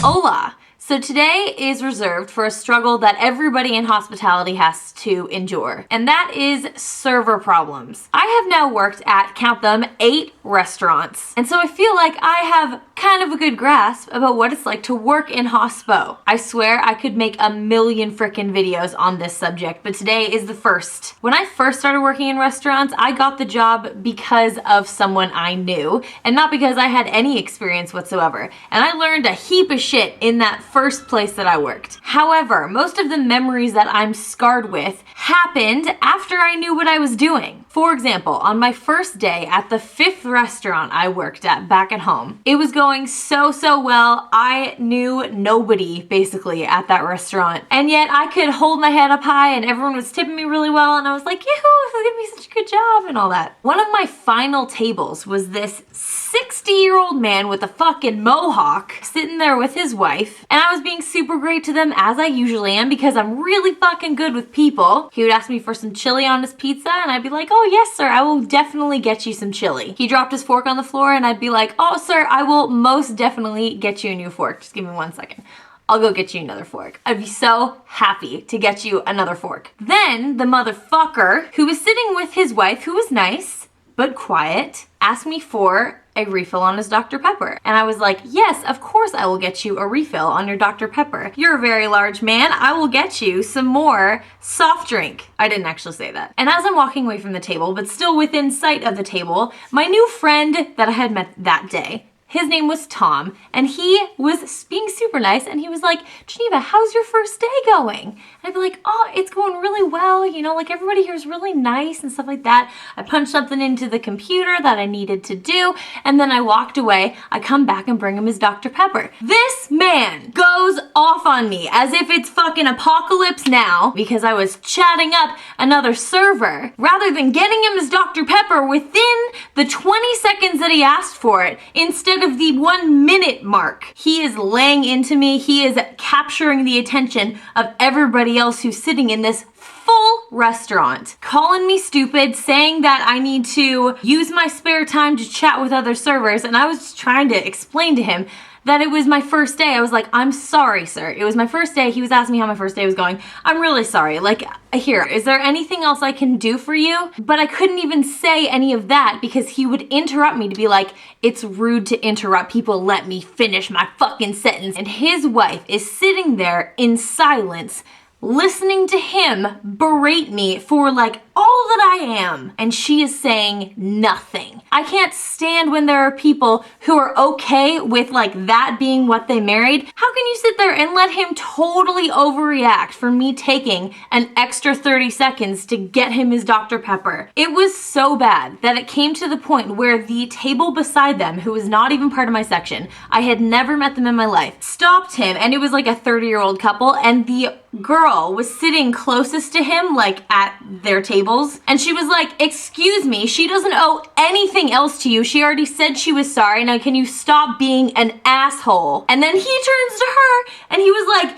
Hola! So today is reserved for a struggle that everybody in hospitality has to endure, and that is server problems. I have now worked at, count them, 8 restaurants, and so I feel like I have kind of a good grasp about what it's like to work in hospo. I swear I could make a million frickin' videos on this subject, but today is the first. When I first started working in restaurants, I got the job because of someone I knew, and not because I had any experience whatsoever, and I learned a heap of shit in that first place that I worked. However, most of the memories that I'm scarred with happened after I knew what I was doing. For example, on my first day at the 5th restaurant I worked at back at home, it was going so well. I knew nobody basically at that restaurant, and yet I could hold my head up high and everyone was tipping me really well, and I was like, yoo-hoo, this is gonna be such a good job and all that. One of my final tables was this 60-year-old man with a fucking mohawk sitting there with his wife, and I was being super great to them, as I usually am, because I'm really fucking good with people. He would ask me for some chili on his pizza, and I'd be like, oh yes sir, I will definitely get you some chili. He dropped his fork on the floor, and I'd be like, oh sir, I will most definitely get you a new fork. Just give me 1 second. I'll go get you another fork. I'd be so happy to get you another fork. Then the motherfucker, who was sitting with his wife, who was nice but quiet, asked me for a refill on his Dr. Pepper. And I was like, yes, of course I will get you a refill on your Dr. Pepper. You're a very large man. I will get you some more soft drink. I didn't actually say that. And as I'm walking away from the table, but still within sight of the table, my new friend that I had met that day, his name was Tom, and he was being super nice, and he was like, Geneva, how's your first day going? And I'd be like, oh, it's going really well, you know, like everybody here is really nice and stuff like that. I punched something into the computer that I needed to do, and then I walked away. I come back and bring him his Dr. Pepper. This man goes off on me as if it's fucking apocalypse now because I was chatting up another server rather than getting him his Dr. Pepper within the 20 seconds that he asked for it. Instead of the 1 minute mark. He is laying into me. He is capturing the attention of everybody else who's sitting in this full restaurant, calling me stupid, saying that I need to use my spare time to chat with other servers, and I was just trying to explain to him that it was my first day. I was like, I'm sorry, sir. It was my first day. He was asking me how my first day was going. I'm really sorry. Like, here, is there anything else I can do for you? But I couldn't even say any of that because he would interrupt me to be like, it's rude to interrupt people. Let me finish my fucking sentence. And his wife is sitting there in silence, listening to him berate me for like all that I am, and she is saying nothing. I can't stand when there are people who are okay with like that being what they married. How can you sit there and let him totally overreact for me taking an extra 30 seconds to get him his Dr. Pepper? It was so bad that it came to the point where the table beside them, who was not even part of my section, I had never met them in my life, stopped him, and it was like a 30-year-old couple, and the girl was sitting closest to him, like at their tables, and she was like, excuse me, she doesn't owe anything else to you. She already said she was sorry. Now can you stop being an asshole? And then he turns to her and he was like,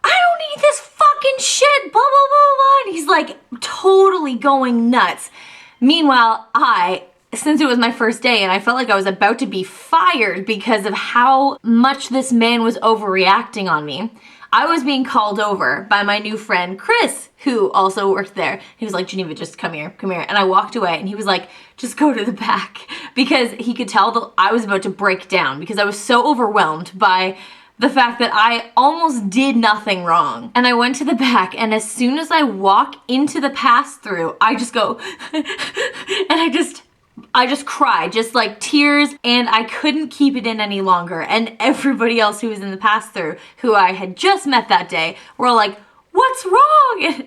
I don't need this fucking shit, blah, blah, blah, blah. And he's like totally going nuts. Meanwhile, since it was my first day and I felt like I was about to be fired because of how much this man was overreacting on me, I was being called over by my new friend, Chris, who also worked there. He was like, Geneva, just come here. And I walked away and he was like, just go to the back, because he could tell that I was about to break down because I was so overwhelmed by the fact that I almost did nothing wrong. And I went to the back, and as soon as I walk into the pass-through, I just go, and I just cried, just like tears, and I couldn't keep it in any longer. And everybody else who was in the pass-through, who I had just met that day, were all like, what's wrong?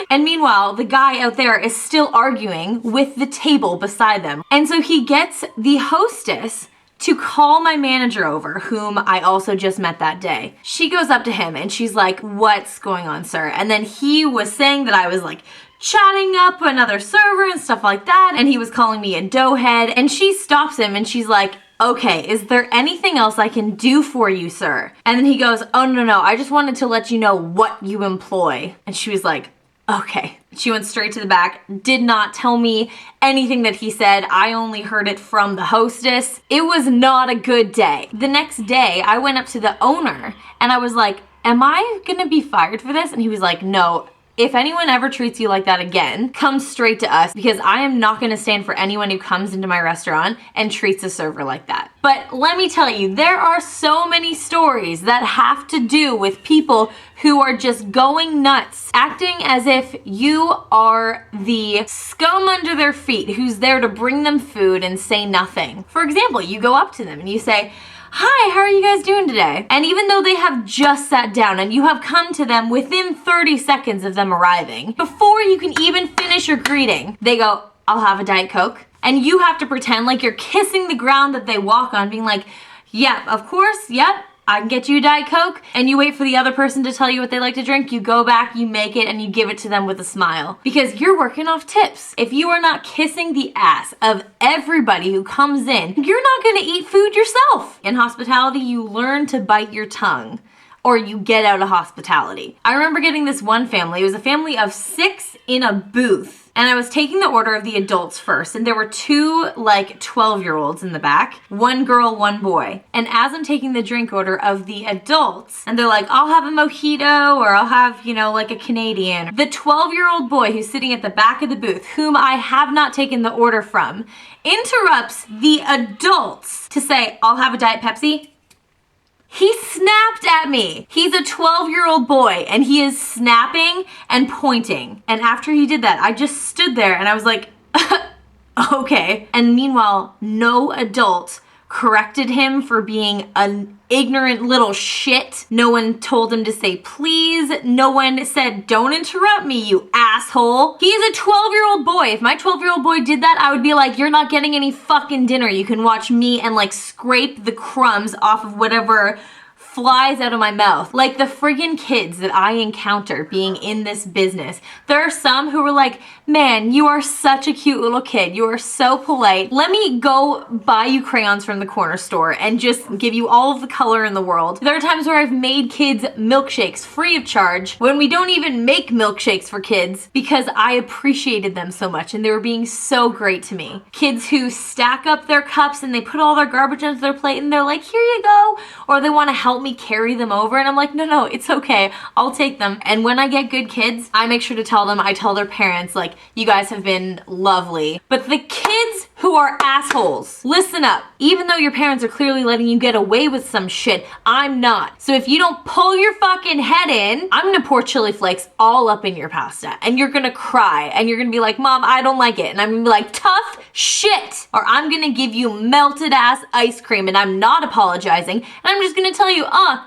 And meanwhile, the guy out there is still arguing with the table beside them. And so he gets the hostess to call my manager over, whom I also just met that day. She goes up to him and she's like, what's going on, sir? And then he was saying that I was like chatting up another server and stuff like that, and he was calling me a doughhead, and she stops him and she's like, okay, is there anything else I can do for you, sir? And then he goes, oh no, I just wanted to let you know what you employ. And she was like, okay. She went straight to the back, did not tell me anything that he said. I only heard it from the hostess. It was not a good day. The next day, I went up to the owner and I was like, am I gonna be fired for this? And he was like, no. If anyone ever treats you like that again, come straight to us, because I am not gonna stand for anyone who comes into my restaurant and treats a server like that. But let me tell you, there are so many stories that have to do with people who are just going nuts, acting as if you are the scum under their feet who's there to bring them food and say nothing. For example, you go up to them and you say, hi, how are you guys doing today? And even though they have just sat down and you have come to them within 30 seconds of them arriving, before you can even finish your greeting, they go, I'll have a Diet Coke. And you have to pretend like you're kissing the ground that they walk on, being like, yep, of course, yep, I can get you a Diet Coke. And you wait for the other person to tell you what they like to drink. You go back, you make it, and you give it to them with a smile. Because you're working off tips. If you are not kissing the ass of everybody who comes in, you're not gonna eat food yourself. In hospitality, you learn to bite your tongue, or you get out of hospitality. I remember getting this one family. It was a family of 6 in a booth. And I was taking the order of the adults first, and there were 2 like 12-year-olds in the back, 1 girl, 1 boy. And as I'm taking the drink order of the adults, and they're like, I'll have a mojito, or I'll have, you know, like a Canadian. The 12-year-old boy who's sitting at the back of the booth, whom I have not taken the order from, interrupts the adults to say, I'll have a Diet Pepsi. He snapped at me. He's a 12-year-old boy and he is snapping and pointing. And after he did that, I just stood there and I was like, okay. And meanwhile, no adult corrected him for being an ignorant little shit. No one told him to say please. No one said, don't interrupt me, you asshole. He is a 12-year-old boy. If my 12-year-old boy did that, I would be like, you're not getting any fucking dinner. You can watch me and like scrape the crumbs off of whatever flies out of my mouth. Like the friggin' kids that I encounter being in this business. There are some who were like, man, you are such a cute little kid. You are so polite. Let me go buy you crayons from the corner store and just give you all of the color in the world. There are times where I've made kids milkshakes free of charge when we don't even make milkshakes for kids because I appreciated them so much and they were being so great to me. Kids who stack up their cups and they put all their garbage onto their plate and they're like, here you go. Or they want to help me carry them over and I'm like, no, it's okay. I'll take them. And when I get good kids, I make sure to tell them, I tell their parents, like, you guys have been lovely. But the kids who are assholes, listen up. Even though your parents are clearly letting you get away with some shit, I'm not. So if you don't pull your fucking head in, I'm gonna pour chili flakes all up in your pasta and you're gonna cry and you're gonna be like, Mom, I don't like it. And I'm gonna be like, tough shit. Or I'm gonna give you melted ass ice cream and I'm not apologizing. And I'm just gonna tell you,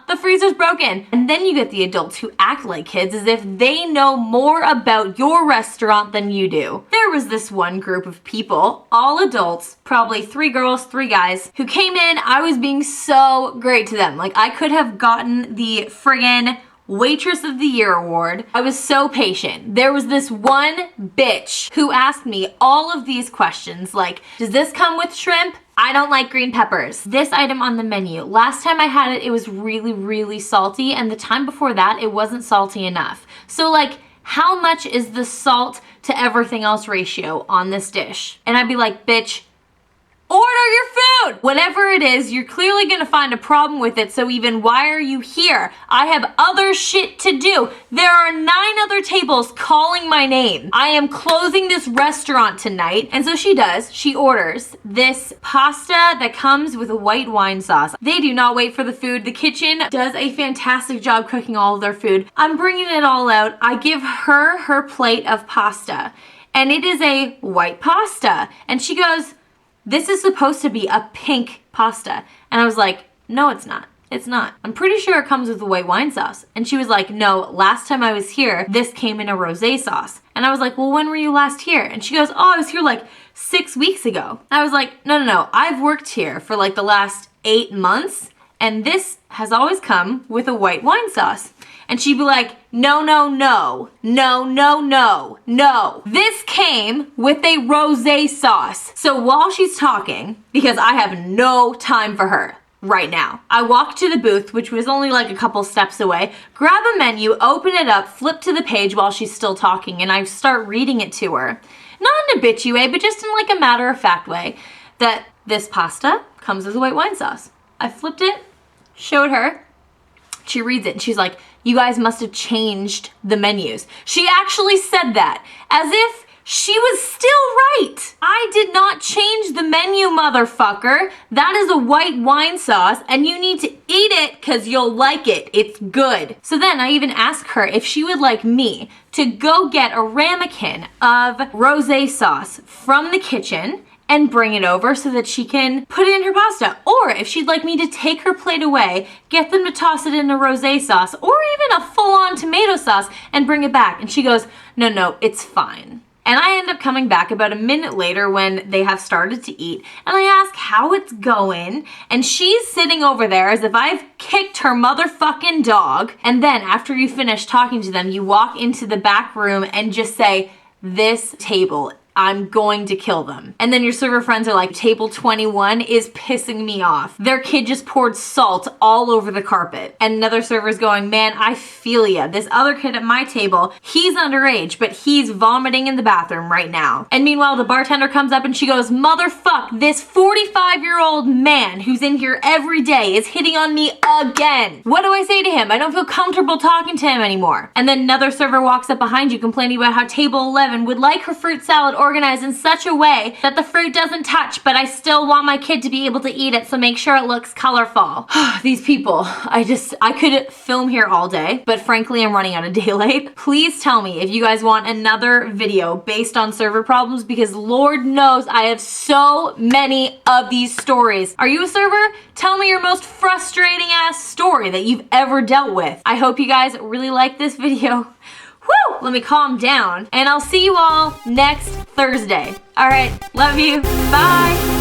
the freezer's broken. And then you get the adults who act like kids as if they know more about your restaurant than you do. There was this one group of people, all adults, probably 3 girls, 3 guys, who came in. I was being so great to them. Like I could have gotten the friggin' Waitress of the Year award. I was so patient. There was this one bitch who asked me all of these questions like, does this come with shrimp? I don't like green peppers. This item on the menu, last time I had it, it was really, really salty. And the time before that, it wasn't salty enough. So like, how much is the salt to everything else ratio on this dish? And I'd be like, bitch, order your food! Whatever it is, you're clearly gonna find a problem with it, so even why are you here? I have other shit to do. There are 9 other tables calling my name. I am closing this restaurant tonight. And so she does. She orders this pasta that comes with a white wine sauce. They do not wait for the food. The kitchen does a fantastic job cooking all of their food. I'm bringing it all out. I give her her plate of pasta, and it is a white pasta. And she goes, this is supposed to be a pink pasta. And I was like, no, it's not. It's not. I'm pretty sure it comes with a white wine sauce. And she was like, no, last time I was here, this came in a rosé sauce. And I was like, well, when were you last here? And she goes, oh, I was here like 6 weeks ago. And I was like, no. I've worked here for like the last 8 months. And this has always come with a white wine sauce. And she'd be like, no. This came with a rosé sauce. So while she's talking, because I have no time for her, right now. I walk to the booth, which was only like a couple steps away, grab a menu, open it up, flip to the page while she's still talking, and I start reading it to her. Not in a bitchy way, but just in like a matter-of-fact way, that this pasta comes with a white wine sauce. I flipped it, showed her, she reads it, and she's like, you guys must have changed the menus. She actually said that, as if she was still right. I did not change the menu, motherfucker. That is a white wine sauce, and you need to eat it because you'll like it. It's good. So then I even asked her if she would like me to go get a ramekin of rosé sauce from the kitchen and bring it over so that she can put it in her pasta. Or if she'd like me to take her plate away, get them to toss it in a rosé sauce or even a full-on tomato sauce and bring it back. And she goes, no, it's fine. And I end up coming back about a minute later when they have started to eat, and I ask how it's going, and she's sitting over there as if I've kicked her motherfucking dog. And then after you finish talking to them, you walk into the back room and just say, this table, I'm going to kill them. And then your server friends are like, table 21 is pissing me off. Their kid just poured salt all over the carpet. And another server's going, man, I feel ya. This other kid at my table, he's underage, but he's vomiting in the bathroom right now. And meanwhile, the bartender comes up and she goes, motherfuck, this 45-year-old man who's in here every day is hitting on me again. What do I say to him? I don't feel comfortable talking to him anymore. And then another server walks up behind you complaining about how table 11 would like her fruit salad organized in such a way that the fruit doesn't touch, but I still want my kid to be able to eat it, so make sure it looks colorful. These people, I could film here all day, but frankly, I'm running out of daylight. Please tell me if you guys want another video based on server problems, because Lord knows I have so many of these stories. Are you a server? Tell me your most frustrating ass story that you've ever dealt with. I hope you guys really like this video. Woo! Let me calm down. And I'll see you all next Thursday. All right, love you. Bye.